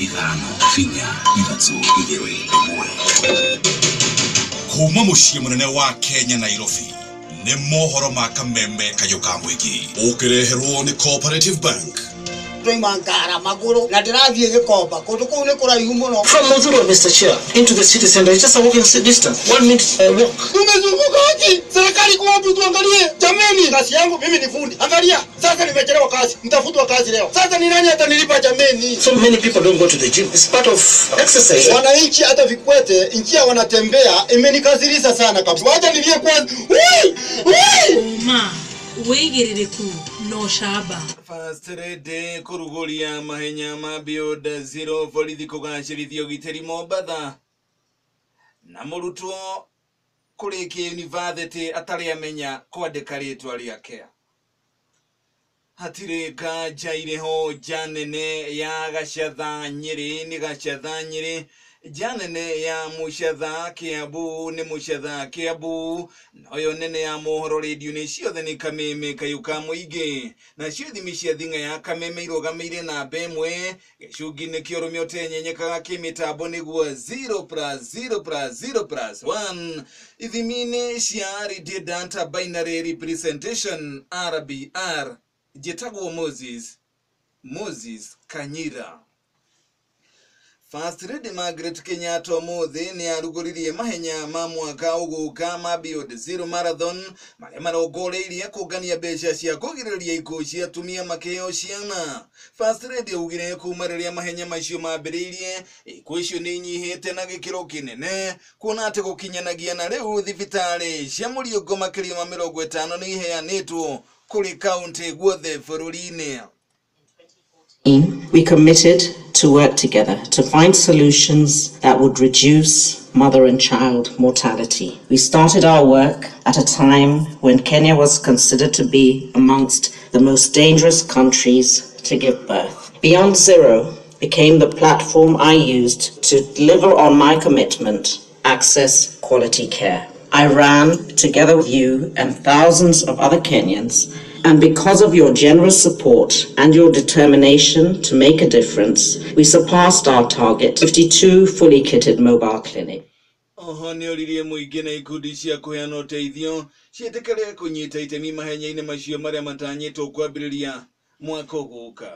ithano finya ithatũ igĩrĩ ĩmwe. Kuma mũciĩ mũnene wa Kenya Nairobi nĩ mohoro ma kameme kayũ ka mũingĩ ũkĩreherwo nĩ Cooperative Bank. Mangara maguru na ndirathiĩ Gĩkomba kũndũ kũu nĩ kũraihu mũno. From Mozuru, Mr. Chair, into the city center, it's just a walking distance. 1 minute walk. Tumezungukaje? Serikali kwa watu tuangalie. Jameni, kazi yangu mimi ni fundi. Angalia, sasa nimechelewa kazi. Nitafutwa kazi leo. Sasa ni nani atanilipa jameni? So many people don't go to the gym. It's part of exercise. Wananchi hata Vikwete, nchia wanatembea, imenikasirisha sana kabisa. Wacha nilie kwanza. Ma, weigirire ku no shaba. First Rede kuruguria mahenya ma Beyond Zero borithi kugacirithio giteri Mombatha na murutwo kurikia university atari amenya kwandika ritwa riake. Hatire kanja ireho janene ya Gacatha Nyeri ni Gacatha Nyeri janene ya Mucatha Kiambu ni Mucatha Kiambu noyo nene ya mohoro radio ni ciothe ni kameme kayũ ka mũingĩ na ciũthimi cia thing'a ya kameme irũgamĩire na bemwe gĩcungi nĩ kĩorũmio tenyenyekaga kĩmĩtambo nĩguo 0+0+0+1 ithimi-inĩ cia redundant binary representation RBR Jetagwo Moses Kanyira. First Lady Margaret Kenyatta Muthi ni aruguririe mahenya ma mwaka uguka ma Beyond Zero Marathon marĩa marongoreirie kũngania mbeca cia kũgirĩrĩria ikuũ cia atumia makĩheo ciana. First Lady augire kuma rĩrĩa mahenya macio mambĩrĩirie ikuũ icio nĩ inyihĩte na gĩkĩro kĩnene kuona atĩ gũkinyanagia na rĩu thibitarĩ cia Mũriũngo makĩria ma 50 nĩ iheanĩtwo kũrĩ kaunti guothe bũrũri-inĩ. We committed to work together to find solutions that would reduce mother and child mortality. We started our work at a time when Kenya was considered to be amongst the most dangerous countries to give birth. Beyond Zero became the platform I used to deliver on my commitment, access quality care. I ran together with you and thousands of other Kenyans, and because of your generous support and your determination to make a difference, we surpassed our target, 52 fully kitted mobile clinics. Oho nĩ oririe mũingĩ na ikundi cia kũheana ũteithio ciĩtĩkĩre kũnyita itemi mahenya-inĩ macio marĩa matanyĩtwo kwambĩrĩria mwaka ũgũka.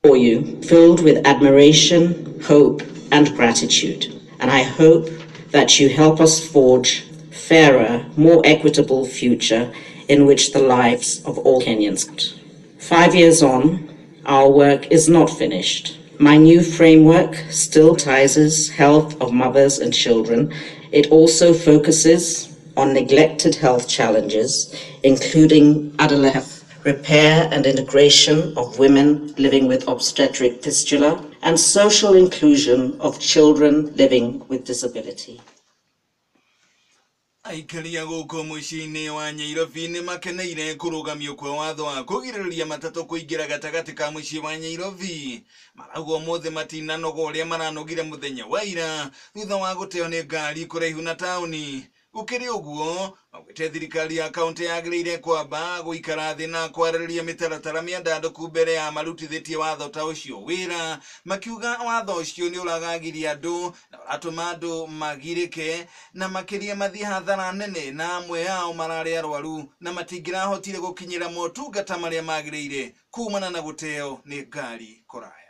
For you, filled with admiration, hope, and gratitude, and I hope that you help us forge a fairer, more equitable future in which the lives of all Kenyans. 5 years on, our work is not finished. My new framework still prioritizes health of mothers and children. It also focuses on neglected health challenges, including adolescent repair and integration of women living with obstetric fistula, and social inclusion of children living with disability. Aikaria gũkũ mũciĩ-inĩ wa Nyairobi nĩ makeneire kũrũgamio kwa watho wa kũgirĩrĩria matatũ kũingĩra gatagatĩ ka mũciĩ wa Nyairobi. Marauga ũmũthĩ matinanoga ũrĩa maranogire mũthenya wa ira thutha wa gũteo nĩ ngari kũraihu na taũni. Gũkĩrĩ ũguo, maugĩte thirikari ya kaunti yagĩrĩire kwamba gũikara thĩ na kwarĩrĩria mĩtaratara mĩandandũku mbere ya marutithĩtie watho ta ũcio wĩra, makiuga watho ũcio nĩ ũragagiria andũ na ũratũma andũ magirĩke na makĩria mathiĩ hathara nene na amwe ao mararĩ arwaru na matingĩrahotire gũkinyĩra motungata marĩa magĩrĩire kumana na gũteo nĩ ngari kũraya.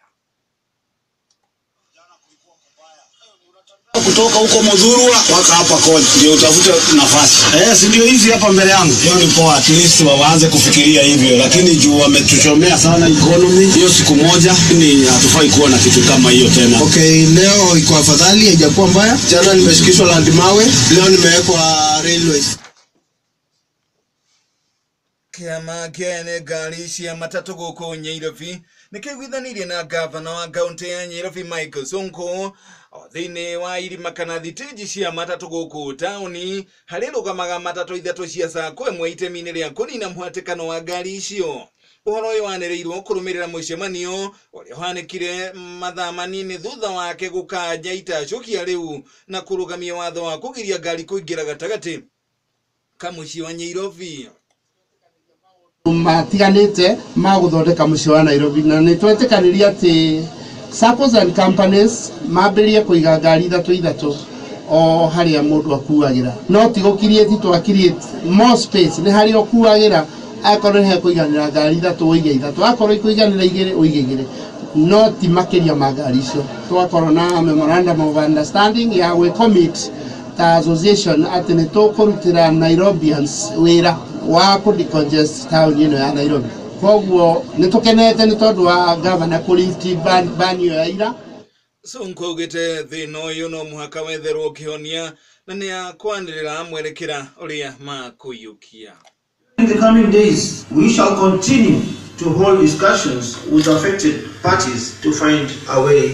Kutoka huko Mudhurwa waka hapa Koni ndio utafute nafasi. Si ndio hizi hapa mbele yangu. Hiyo ni poa, at least waanze kufikiria hivyo, lakini juu wametuchomea sana economy. Hiyo siku moja ni hatufai kuona kitu kama hiyo tena. Okay, leo iko afadhali, haijakuwa mbaya. Jana nimeshikishwa land mawe, leo nimewekwa railways. Kĩama kĩa ngari cia matatũ gũkũ Nyairobi nĩkĩiguithanirie na gavana wa kaunti ya Nyairobi Michael Sonko thĩinĩ wa irima kana thitĩnji cia matatũ gũkũ taũni harĩ rũgamaga matatũ ithatũ cia SACCO ĩmwe itemi-inĩ rĩa kũnina mũhatĩkano wa ngari icio. Ũhoro ũyũ wanĩrĩirwo kũrũmĩrĩra mũcemanio ũrĩa ũhanĩkire mathaa manini thutha wake gũkanja itacokia rĩu na kũrũgamia watho wa kũgiria ngari kũingĩra gatagatĩ ka mũciĩ wa Nyairobi. Matiganĩte ma gũthondeka mũciĩ wa Nairobi na nĩ twetĩkanĩria atĩ SACCOs and companies mambirie kuiga ngari ithatu o haria mundu akuagira no ti gukirieti to create more space ni haria okuagira akorwo he kuiganira ngari ithatu uige ithatu akorwo kuiganira igire uige igire no ti makiria magari icio twakorwo na memorandum of understanding ya we commit ta association ati ni tukurutira Nairobians wira wa ku decongest town ino ya Nairobi koguo ni tukenete ni tondu wa governor kuliti banyo ya ira Sonko gete thino yuno muhaka wetherwo kionia na ni akwanirira mwerekera uria makuyukia. In the coming days, we shall continue to hold discussions with affected parties to find a way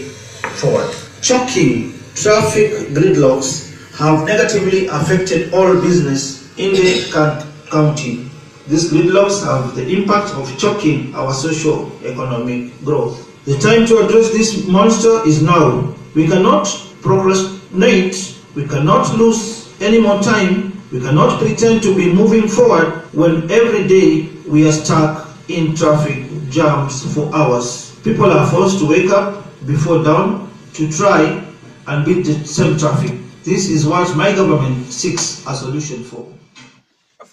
forward. Choking traffic gridlocks have negatively affected all business in the county. These gridlocks have the impact of choking our socio-economic growth. The time to address this monster is now. We cannot procrastinate, we cannot lose any more time, we cannot pretend to be moving forward when every day we are stuck in traffic jams for hours. People are forced to wake up before dawn to try and beat the same traffic. This is what my government seeks a solution for.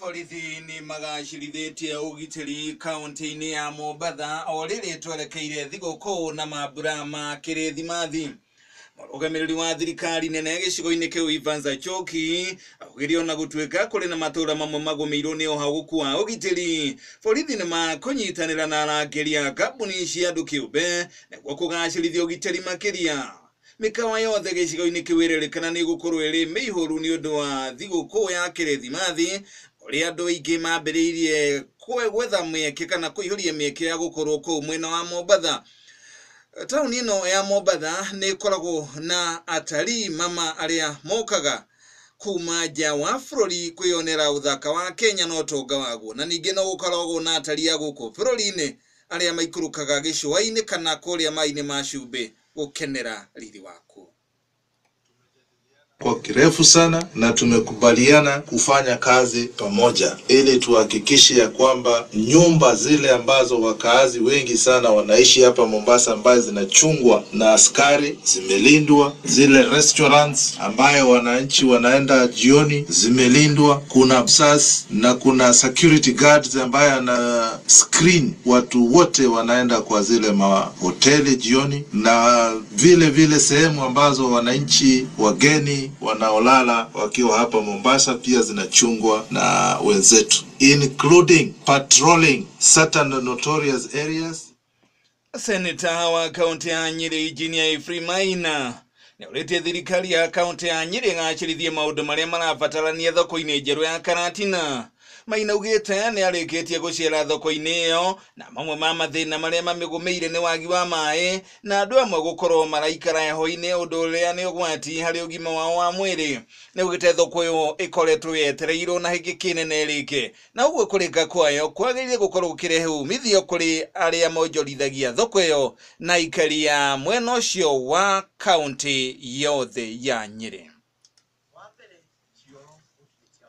Borithi ni magacirithetie ugitiri kaunti-ini ya Mombatha o riri twerekeire thigũkũ na mambura ma kirithimathi. Mũrũgamĩrĩri wa thirikari nene gĩcigo-inĩ kĩu Evans Achoki augire ona gũtuĩka kũrĩ na matũũra mamwe magũmĩirwo nĩ ũhagũku wa ũgitĩri, borithi nĩ makũnyitanĩra na arangĩri a kambuni cia andũ kĩũmbe nĩguo kũgacĩrithia ũgitĩri makĩria. Mĩkawa yothe gĩcigo-inĩ kĩu ĩrerĩkana nĩ gũkorwo ĩrĩ mĩihũru nĩ ũndũ wa thigũkũ ya kirithimathi ũrĩa andũ aingĩ mambĩrĩirie gwetha mĩeke kana kũihũria mĩeke ya gũkorwo kũu mwena wa Mombatha. Tauni ĩno ya Mombatha nĩ ĩkoragwo na atarii mama arĩa mokaga kuma nja wa bũrũri kwĩyonera ũthaka wa Kenya na ũtonga waguo, na ningĩ no gũkoragwo na atarii a gũkũ bũrũri-inĩ arĩa maikũrũkaga gĩcũa-inĩ kana kũrĩa maĩ-inĩ ma cumbĩ gũkenera riri waku. Kwa kirefu sana na tumekubaliana kufanya kazi pamoja ili tuhakikishe ya kwamba nyumba zile ambazo wakaazi wengi sana wanaishi hapa Mombasa ambazo zinachungwa na askari zimelindwa, zile restaurants ambayo wananchi wanaenda jioni zimelindwa, kuna msas na kuna security guards ambayo ana screen watu wote wanaenda kwa zile mahoteli jioni, na vile sehemu ambazo wananchi wageni wanaolala wakiwa hapa Mombasa pia zinachungwa na wenzetu, including patrolling certain notorious areas. Senator wa kaunti ya Nyeri Engineer Ephraim Maina nĩaũrĩtie thirikari ya kaunti ya Nyeri ĩgacĩrithie maũndũ marĩa marabatarania thoko-inĩ njerũ ya Karatina. Maina augĩte nĩarĩkĩtie gũcera thoko-inĩ ĩyo na mamwe ma mathĩna marĩa mamĩgũmĩire nĩ wagi wa maĩ na andũ amwe gũkorwo maraikara heho-inĩ, ũndũ ũrĩa nĩ ũgwati harĩ ũgima wao wa mwĩrĩ. Nĩaugĩte thoko ĩyo ĩkoretwo yetereirwo na hĩngĩ kĩnene ĩrĩke, na ũguo kũrĩka kwayo kwagĩrĩire gũkorwo gũkĩrehe umithio kũrĩ arĩa monjorithagia thoko ĩyo na aikari ya mwena ũcio wa kaunti yothe ya Nyeri.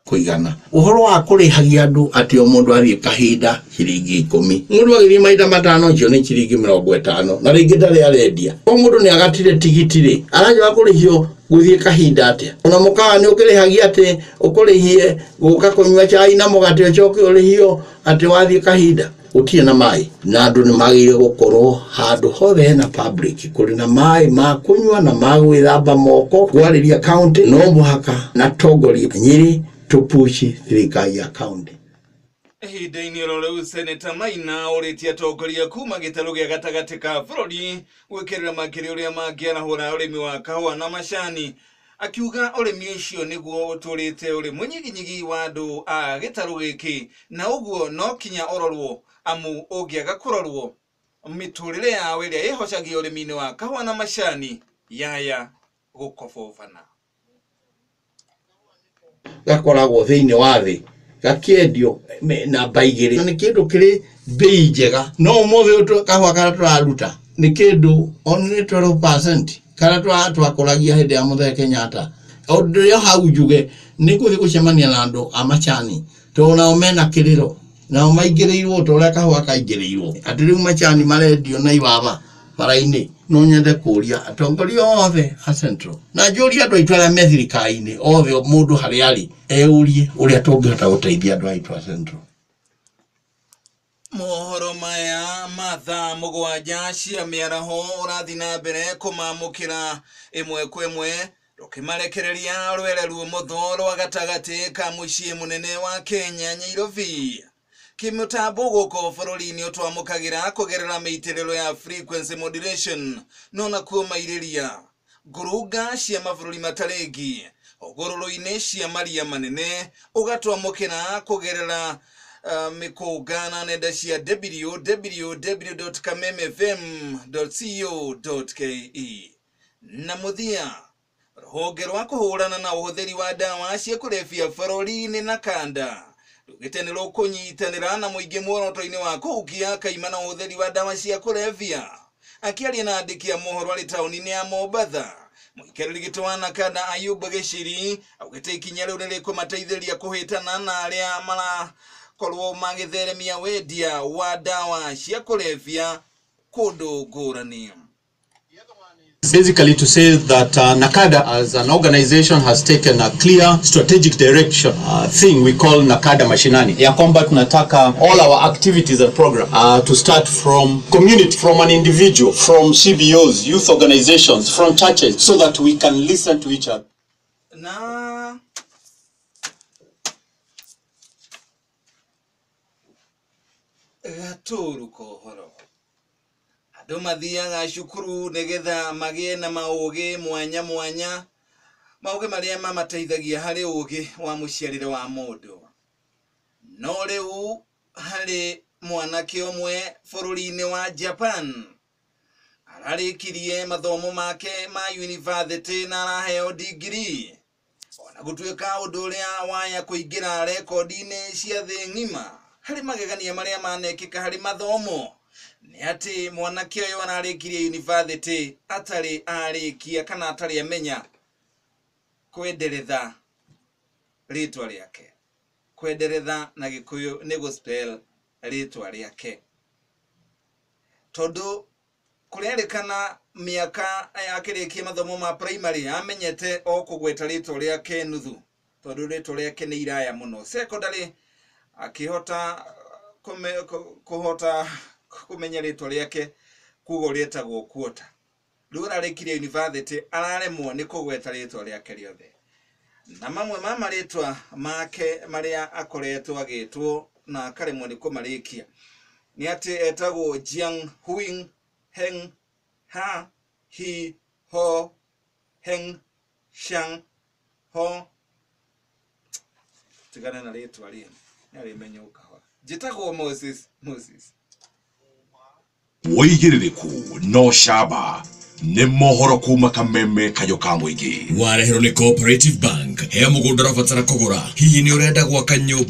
Kuigana uhoro wa kurihagia andu ati o mundu athie kahinda ciringi 10 mundu agithie maita matano cio ni ciringi 50 na ringi ndari arendia o mundu ni agatire tigiti ri araja kurihio guthie kahinda atia ona mukawa ni ukirihagia ati ukurihie guka kunywa chai na mugate ucoke urihio ati wathie kahinda utie na mai na andu ni magire gukorwo handu hothe na public kuri na mai ma kunywa na ma gwithamba moko gwariria county no muhaka na togori Nyeri tupushi thirikari ya county. Ihinda-inĩ oro rĩu Senator Maina ũrĩtie atongoria kuma gĩtarũ gĩa gatagatĩ ka bũrũri gwĩkĩrĩra makĩria ũrĩa mangĩarahũra ũrĩmi wa kahũa na macani, akiuga ũrĩmi ũcio nĩguo ũtũrĩte ũrĩ mũnyiginyigi wa andũ a gĩtarũ gĩkĩ, na ũguo no kinya ũrorwo amu ũngĩaga kũrorwo mĩtũrĩre yao ĩrĩa ĩhocagia ũrĩmi-inĩ wa kahũa na macani yaya gũkobobana. Gakoragwo thĩinĩ wa thĩ gakiendio na baigĩrĩ na nĩ kĩndũ kĩrĩ bei njega, no ũmũthĩ kahũa karĩa tũraruta nĩ kĩndũ only 12% karĩa twakũragia hĩndĩ ya Mũthee Kenyatta. Ũndũ ũrĩa hau njuge nĩ gũthiĩ gũcemania na andũ a macani tondũ nao mena kĩrĩro, nao maingĩrĩirwo ta ũrĩa kahũa kaingĩrĩirwo. Atĩ rĩu macani marendio na ibaba bara-inĩ no nyende kuria atongoria othe a Central na njuri andu aitu aria me thirikari-ini othe mundu hari ari eurie uria tungihota guteithia andu aitu a Central. Mohoro maya mathaa mugwanja cia miaraho urathi na mbere kumamukira imwe kwa imwe rukimarekereria rwere ruomotho rwa gatagati ka mucii munene wa Kenya Nairobi. Kimutambo guko bururi-ini utwamukagira kugerera miitiriro ya frequency modulation nona kumairiria nguruga cia mabururi mataregi ogororo-ini cia maria manene ugatwamukira kugerera mikogana nenda cia www.kamemfm.co.ke na muthia ruhonge rwa kuhurana na uhuthiri wa dawa cia kulevya bururi-ini na kanda rugitenero kunyitanira na muingi muoroto-ini wa kuukia kaimana uhuthiri wa dawa cia kulevya. Akiaria na andiki a mohoro ari tauni-ini ya Mombasa, muikereri gitwana kanda Ayubu Gishiri augite ikinya riu nirikumateithiria kuhitana na aria mara korwo magitheremia wendia wa dawa cia kulevya kundu ngurani. Basically to say that NACADA as an organization has taken a clear strategic direction thing we call NACADA Mashinani. Ya kwamba tunataka all our activities and program to start from community, from an individual, from CBOs, youth organizations, from churches, so that we can listen to each other. Na gaturu kohoro andu mathiaga cukuru nigetha magie na maugi mwanya mwanya, maugi maria mamateithagia hari ugi wa muciarire wa mundu. No riu hari mwanake omwe bururi-ini wa Japan ararikirie mathomo make ma university na araheo degree, ona gutuika undu uria waya kuingira rekodi-ini cia thi ng'ima hari magegania maria manekika hari mathomo ni ati mwanake uyu ararikirie university atari arikia kana atari amenya kwenderetha ritwa riake. Kwenderetha na Gikuyu ni gospel ritwa riake, tondu kurerikana miaka yakirikia mathomo ma primary amenyete o kugweta ritwa riake nuthu, tondu ritwa riake ni iraya muno. Secondary akihota kumenya ritwa riake kugo rietagwo quota. Riu ararikirie university araremwo ni kugweta ritwa riake riothe, na mamwe ma maritwa make maria akoretwo agitwo na akaremwo ni kumarikia ni ati etagwo Jiang Huing Heng Ha Hi Ho Heng Shang Ho. Tigana na ritwa ria narimenyuka ho jitagwo Moses. Woigiririku no shaba ni mohoro kuma Kameme Kayoka Mwigi. Wareherwo ni Cooperative Bank. Hea mugunda rabatara kugura, hihi ni urenda gwaka nyumba